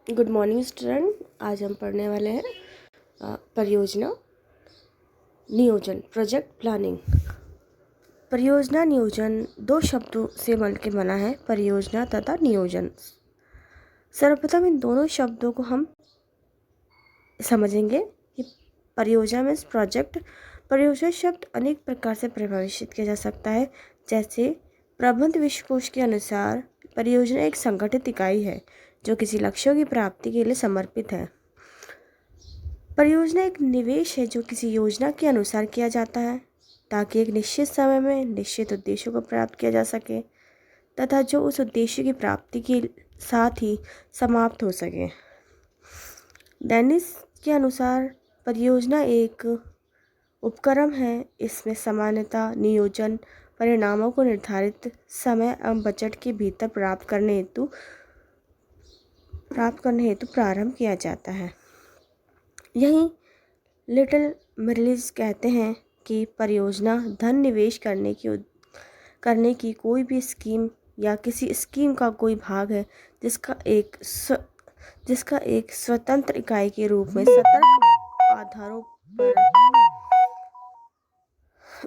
Good morning student. आज हम पढ़ने वाले हैं परियोजना नियोजन, प्रोजेक्ट प्लानिंग। परियोजना नियोजन दो शब्दों से मिलकर बना है, परियोजना तथा नियोजन। सर्वप्रथम इन दोनों शब्दों को हम समझेंगे कि परियोजना मीन्स प्रोजेक्ट। परियोजना शब्द अनेक प्रकार से परिभाषित किया जा सकता है। जैसे प्रबंध विश्वकोश के अनुसार परियोजना एक संगठित इकाई है जो किसी लक्ष्यों की प्राप्ति के लिए समर्पित है। परियोजना एक निवेश है जो किसी योजना के अनुसार किया जाता है ताकि एक निश्चित समय में निश्चित उद्देश्यों को प्राप्त किया जा सके तथा जो उस उद्देश्य की प्राप्ति के साथ ही समाप्त हो सके। डेनिस के अनुसार परियोजना एक उपक्रम है। इसमें सामान्यतः नियोजन परिणामों को निर्धारित समय एवं बजट के भीतर प्राप्त करने हेतु प्रारंभ किया जाता है। यहीं लिटिल मिरलिज कहते हैं कि परियोजना धन निवेश करने की कोई भी स्कीम या किसी स्कीम का कोई भाग है जिसका एक स्वतंत्र इकाई के रूप में सतर्क आधारों पर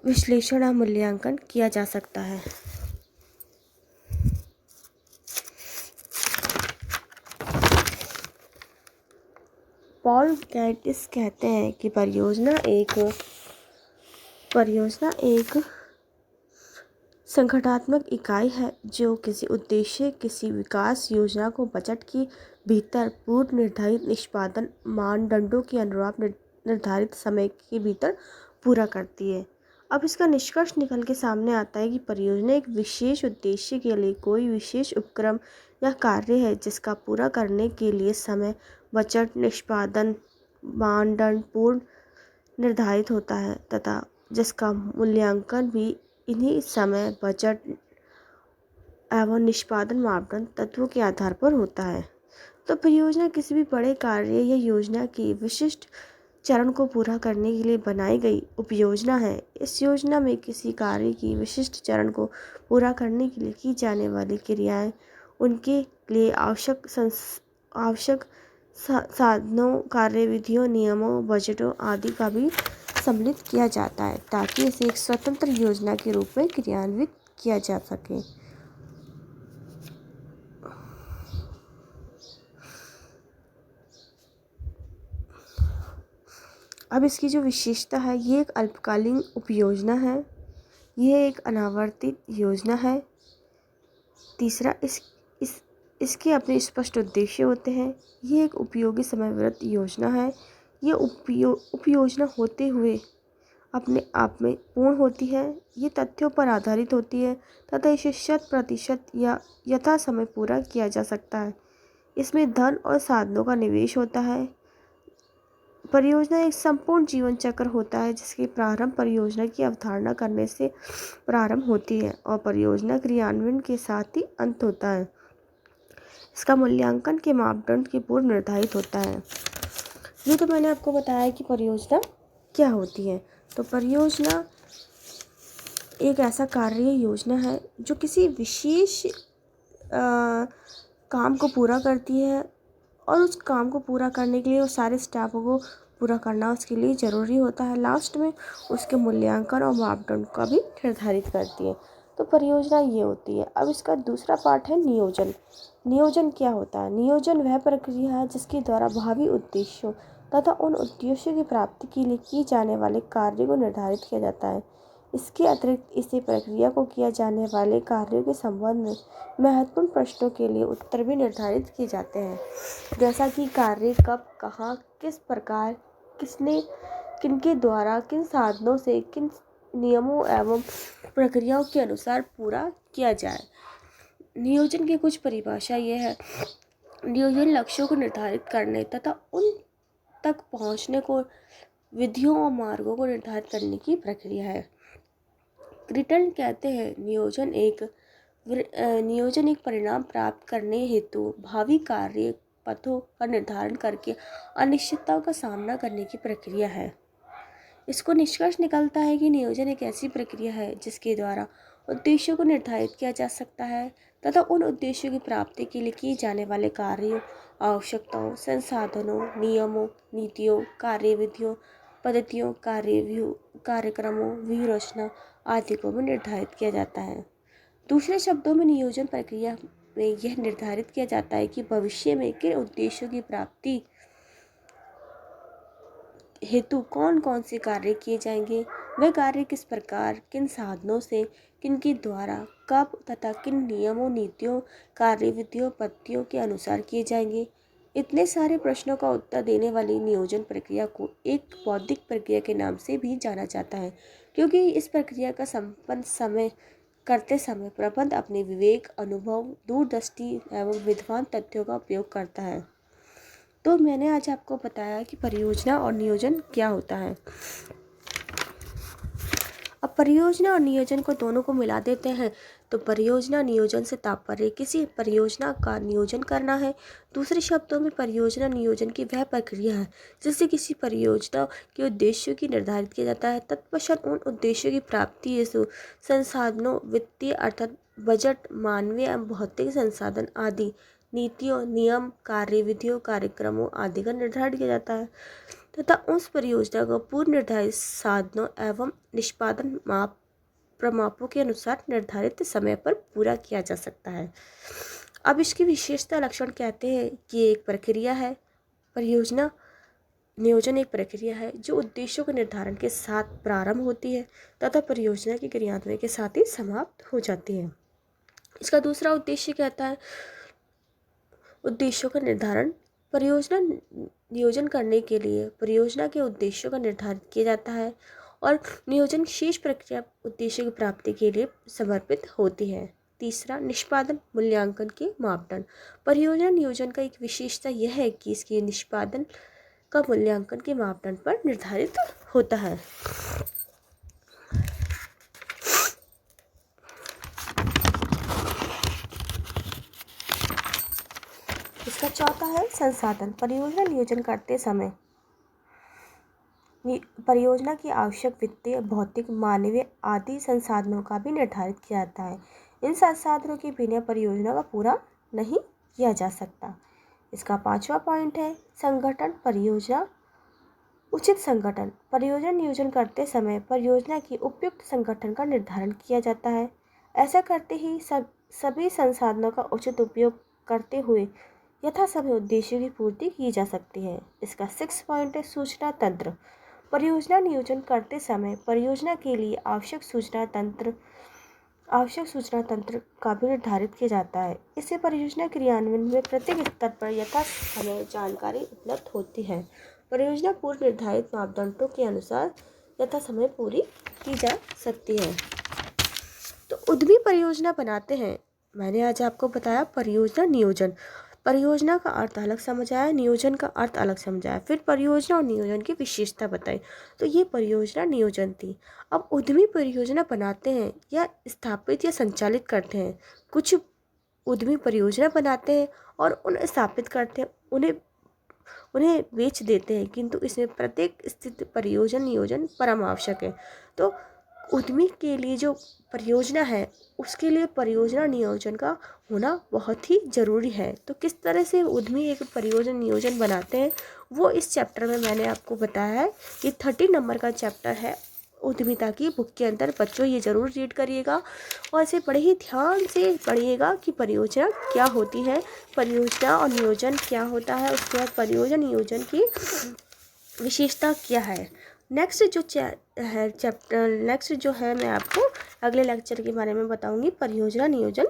विश्लेषण और मूल्यांकन किया जा सकता है। पॉल गैटिस कहते हैं कि परियोजना एक संगठनात्मक इकाई है जो किसी उद्देश्य, किसी विकास योजना को बजट के भीतर पूर्व निर्धारित निष्पादन मानदंडों के अनुरूप निर्धारित समय के भीतर पूरा करती है। अब इसका निष्कर्ष निकल के सामने आता है कि परियोजना एक विशेष उद्देश्य के लिए कोई विशेष उपक्रम या कार्य है जिसका पूरा करने के लिए समय, बजट, निष्पादन मानदंड पूर्व निर्धारित होता है तथा जिसका मूल्यांकन भी इन्हीं समय, बजट एवं निष्पादन मापदंड तत्वों के आधार पर होता है। तो परियोजना किसी भी बड़े कार्य या योजना की विशिष्ट चरण को पूरा करने के लिए बनाई गई उपयोजना है। इस योजना में किसी कार्य की विशिष्ट चरण को पूरा करने के लिए की जाने वाली क्रियाएं, उनके लिए आवश्यक साधनों, कार्यविधियों, नियमों, बजटों आदि का भी सम्मिलित किया जाता है ताकि इसे एक स्वतंत्र योजना के रूप में क्रियान्वित किया जा सके। अब इसकी जो विशेषता है, ये एक अल्पकालीन उपयोजना है, यह एक अनावर्तित योजना है। तीसरा, इसके अपने स्पष्ट उद्देश्य होते हैं। ये एक उपयोगी समयवृत्त योजना है। ये उपयोजना होते हुए अपने आप में पूर्ण होती है। ये तथ्यों पर आधारित होती है तथा इसे 100% या यथा समय पूरा किया जा सकता है। इसमें धन और साधनों का निवेश होता है। परियोजना एक संपूर्ण जीवन चक्र होता है जिसकी प्रारंभ परियोजना की अवधारणा करने से प्रारंभ होती है और परियोजना क्रियान्वयन के साथ ही अंत होता है। इसका मूल्यांकन के मापदंड के पूर्व निर्धारित होता है। ये तो मैंने आपको बताया कि परियोजना क्या होती है। तो परियोजना एक ऐसा कार्य योजना है जो किसी विशेष काम को पूरा करती है और उस काम को पूरा करने के लिए उस सारे स्टेपों को पूरा करना उसके लिए ज़रूरी होता है। लास्ट में उसके मूल्यांकन और मापदंड का भी निर्धारित करती है। तो परियोजना ये होती है। अब इसका दूसरा पार्ट है नियोजन। नियोजन क्या होता है? नियोजन वह प्रक्रिया है जिसके द्वारा भावी उद्देश्यों तथा उन उद्देश्यों की प्राप्ति के लिए किए जाने वाले कार्य को निर्धारित किया जाता है। इसके अतिरिक्त इसी प्रक्रिया को किए जाने वाले कार्यों के संबंध में महत्वपूर्ण प्रश्नों के लिए उत्तर भी निर्धारित किए जाते हैं, जैसा कि कार्य कब, कहाँ, किस प्रकार, किसने, किनके द्वारा, किन साधनों से, किन नियमों एवं प्रक्रियाओं के अनुसार पूरा किया जाए। नियोजन की कुछ परिभाषा ये है। नियोजन लक्ष्यों को निर्धारित करने तथा उन तक पहुँचने को विधियों और मार्गों को निर्धारित करने की प्रक्रिया है। क्रिटन कहते हैं नियोजन एक परिणाम प्राप्त करने हेतु भावी कार्य पथों का निर्धारण करके अनिश्चितताओं का सामना करने की प्रक्रिया है। इसको निष्कर्ष निकलता है कि नियोजन एक ऐसी प्रक्रिया है जिसके द्वारा उद्देश्यों को निर्धारित किया जा सकता है तथा उन उद्देश्यों की प्राप्ति के लिए किए जाने वाले कार्यों, आवश्यकताओं, संसाधनों, नियमों, नीतियों, कार्यविधियों, पद्धतियों, कार्यक्रमों, व्यूहरचना आदि को भी निर्धारित किया जाता है। दूसरे शब्दों में नियोजन प्रक्रिया में यह निर्धारित किया जाता है कि भविष्य में किन उद्देश्यों की प्राप्ति हेतु कौन कौन से कार्य किए जाएंगे, वह कार्य किस प्रकार, किन साधनों से, किन के द्वारा, कब तथा किन नियमों, नीतियों, कार्यविधियों, पद्धतियों के अनुसार किए जाएंगे। इतने सारे प्रश्नों का उत्तर देने वाली नियोजन प्रक्रिया को एक बौद्धिक प्रक्रिया के नाम से भी जाना जाता है, क्योंकि इस प्रक्रिया का संपन्न करते समय प्रबंध अपने विवेक, अनुभव, दूरदृष्टि एवं विद्वान तथ्यों का उपयोग करता है। तो मैंने आज आपको बताया कि परियोजना और नियोजन क्या होता है। अब परियोजना और नियोजन को दोनों को मिला देते हैं तो परियोजना नियोजन से तात्पर्य किसी परियोजना का नियोजन करना है। दूसरे शब्दों में परियोजना नियोजन की वह प्रक्रिया है जिससे किसी परियोजना के उद्देश्यों की निर्धारित किया जाता है। तत्पश्चात उन उद्देश्यों की प्राप्ति हेतु संसाधनों, वित्तीय अर्थात बजट, मानवीय एवं भौतिक संसाधन आदि, नीतियों, नियम, कार्यविधियों, कार्यक्रमों आदि का निर्धारण किया जाता है तथा उस परियोजना को पूर्व निर्धारित साधनों एवं निष्पादन प्रमापों के अनुसार निर्धारित समय पर पूरा किया जा सकता है। अब इसकी विशेषता लक्षण कहते हैं कि एक प्रक्रिया है। परियोजना नियोजन एक प्रक्रिया है जो उद्देश्यों के निर्धारण के साथ प्रारंभ होती है तथा परियोजना के क्रियान्वयन के साथ ही समाप्त हो जाती है। इसका दूसरा उद्देश्य कहता है उद्देश्यों का निर्धारण। परियोजना नियोजन करने के लिए परियोजना के उद्देश्यों का निर्धारण किया जाता है और नियोजन शेष प्रक्रिया उद्देश्य की प्राप्ति के लिए समर्पित होती है। तीसरा, निष्पादन मूल्यांकन के मापदंड। परियोजना नियोजन का एक विशेषता यह है कि इसके निष्पादन का मूल्यांकन के मापदंड पर निर्धारित होता है। इसका चौथा है संसाधन। परियोजना नियोजन करते समय परियोजना की आवश्यक वित्तीय, भौतिक, मानवीय आदि संसाधनों का भी निर्धारित किया जाता है। इन संसाधनों के बिना परियोजना का पूरा नहीं किया जा सकता। इसका पांचवा पॉइंट है संगठन। परियोजना उचित संगठन। परियोजना नियोजन करते समय परियोजना की उपयुक्त संगठन का निर्धारण किया जाता है। ऐसा करते ही सभी संसाधनों का उचित उपयोग करते हुए यथासमय उद्देश्यों की पूर्ति की जा सकती है। इसका 6 पॉइंट है सूचना तंत्र। परियोजना नियोजन करते समय परियोजना के लिए आवश्यक सूचना तंत्र का भी निर्धारित किया जाता है। इससे परियोजना क्रियान्वयन में प्रत्येक स्तर पर यथासमय जानकारी उपलब्ध होती है। परियोजना पूर्व निर्धारित मापदंडों के अनुसार यथासमय पूरी की जा सकती है। तो उद्यमी परियोजना बनाते हैं। मैंने आज आपको बताया परियोजना नियोजन। परियोजना का अर्थ अलग समझाया, नियोजन का अर्थ अलग समझाया, फिर परियोजना और नियोजन की विशेषता बताई। तो ये परियोजना नियोजन थी। अब उद्यमी परियोजना बनाते हैं या स्थापित या संचालित करते हैं। कुछ उद्यमी परियोजना बनाते हैं और उन्हें स्थापित करते हैं, उन्हें बेच देते हैं, किंतु इसमें प्रत्येक स्थिति परियोजना नियोजन परम आवश्यक है। तो उद्यमी के लिए जो परियोजना है उसके लिए परियोजना नियोजन का होना बहुत ही ज़रूरी है। तो किस तरह से उद्यमी एक परियोजना नियोजन बनाते हैं वो इस चैप्टर में मैंने आपको बताया है। ये 30 नंबर का चैप्टर है उद्यमिता की बुक के अंदर। बच्चों ये ज़रूर रीड करिएगा और इसे बड़े ही ध्यान से पढ़िएगा कि परियोजना क्या होती है, परियोजना और नियोजन क्या होता है, उसके बाद परियोजना नियोजन की विशेषता क्या है। नेक्स्ट जो है मैं आपको अगले लेक्चर के बारे में बताऊंगी। परियोजना नियोजन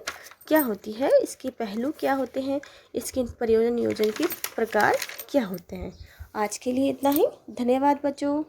क्या होती है, इसके पहलू क्या होते हैं, इसके परियोजना नियोजन के प्रकार क्या होते हैं। आज के लिए इतना ही। धन्यवाद बच्चों।